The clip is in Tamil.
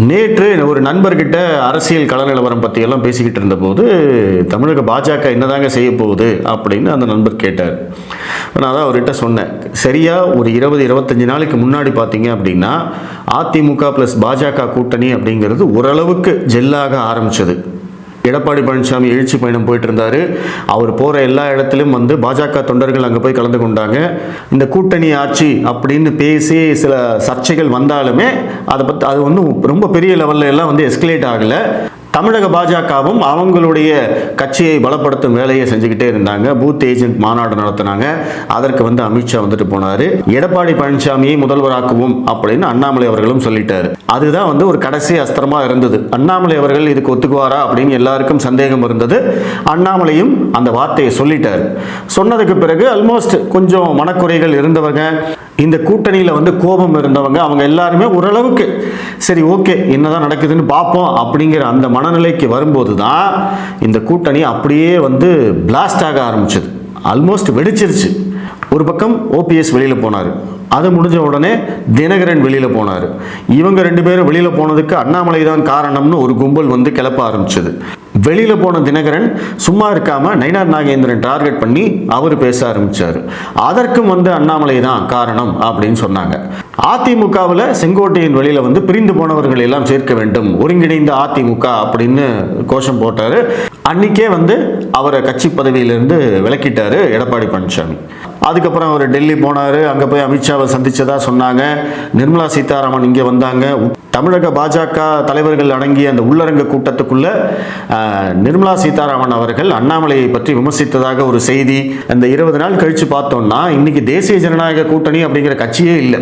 நேற்று ஒரு நண்பர்கிட்ட அரசியல் கள நிலவரம் பற்றி எல்லாம் பேசிக்கிட்டு இருந்தபோது தமிழக பாஜக என்னதாங்க செய்ய போகுது அப்படின்னு அந்த நண்பர் கேட்டார். நான் தான் அவர்கிட்ட சொன்னேன், சரியாக ஒரு 20-25 நாளைக்கு முன்னாடி பார்த்தீங்க அப்படின்னா அதிமுக ப்ளஸ் பாஜக கூட்டணி அப்படிங்கிறது ஓரளவுக்கு ஜெல்லாக ஆரம்பிச்சது. எடப்பாடி பழனிசாமி எழுச்சி பயணம் போயிட்டு இருந்தார். அவர் போகிற எல்லா இடத்துலையும் வந்து பாஜக தொண்டர்கள் அங்கே போய் கலந்து கொண்டாங்க. இந்த கூட்டணி ஆட்சி அப்படின்னு பேசி சில சர்ச்சைகள் வந்தாலுமே அது வந்து ரொம்ப பெரிய லெவலில் எல்லாம் வந்து எஸ்கலேட் ஆகலை. தமிழக பாஜகவும் அவங்களுடைய கட்சியை பலப்படுத்தும் வேலையை செஞ்சுக்கிட்டே இருந்தாங்க. பூத் ஏஜென்ட் மாநாடு நடத்தினாங்க. அதற்கு வந்து அமித்ஷா வந்துட்டு போனார். எடப்பாடி பழனிசாமியை முதல்வராக்குவோம் அப்படின்னு அண்ணாமலை அவர்களும் சொல்லிட்டாரு. அதுதான் வந்து ஒரு கடைசி அஸ்திரமா இருந்தது. அண்ணாமலை அவர்கள் இதுக்கு ஒத்துக்குவாரா அப்படின்னு எல்லாருக்கும் சந்தேகம் இருந்தது. அண்ணாமலையும் அந்த வார்த்தையை சொல்லிட்டார். சொன்னதுக்கு பிறகு ஆல்மோஸ்ட் கொஞ்சம் மனக்குறைகள் இருந்தவங்க, இந்த கூட்டணியில் வந்து கோபம் இருந்தவங்க, அவங்க எல்லாருமே ஓரளவுக்கு சரி ஓகே என்னதான் நடக்குதுன்னு பார்ப்போம் அப்படிங்கிற அந்த மனநிலைக்கு வரும்போது தான் இந்த கூட்டணி அப்படியே வந்து பிளாஸ்ட் ஆக ஆரம்பிச்சது. ஆல்மோஸ்ட் வெடிச்சிருச்சு. ஒரு பக்கம் ஓபிஎஸ் வெளியில் போனார். அது முடிஞ்ச உடனே தினகரன் வெளியில் போனார். இவங்க 2 பேரும் வெளியில் போனதுக்கு அண்ணாமலை தான் காரணம்னு ஒரு கும்பல் வந்து கிளப்ப ஆரம்பிச்சது. வெளியில் போன தினகரன் சும்மா இருக்காம நயினார் நாகேந்திரன் டார்கெட் பண்ணி அவர் பேச ஆரம்பிச்சார். அதற்கும் வந்து அண்ணாமலை தான் காரணம் அப்படின்னு சொன்னாங்க. அதிமுகவில் செங்கோட்டையின் வெளியில் வந்து பிரிந்து போனவர்கள் எல்லாம் சேர்க்க வேண்டும், ஒருங்கிணைந்த அதிமுக அப்படின்னு கோஷம் போட்டார். அன்னைக்கே வந்து அவரை கட்சி பதவியிலிருந்து விலக்கிட்டாரு எடப்பாடி பழனிசாமி. அதுக்கப்புறம் அவர் டெல்லி போனார். அங்கே போய் அமித்ஷாவை சந்திச்சதா சொன்னாங்க. நிர்மலா சீதாராமன் இங்கே வந்தாங்க. தமிழக பாஜக தலைவர்கள் அடங்கிய அந்த உள்ளரங்க கூட்டத்துக்குள்ள நிர்மலா சீதாராமன் அவர்கள் அண்ணாமலையை பற்றி விமர்சித்ததாக ஒரு செய்தி. அந்த 20 நாள் கழிச்சு பார்த்தோம்னா இன்னைக்கு தேசிய ஜனநாயக கூட்டணி அப்படிங்கிற கட்சியே இல்லை.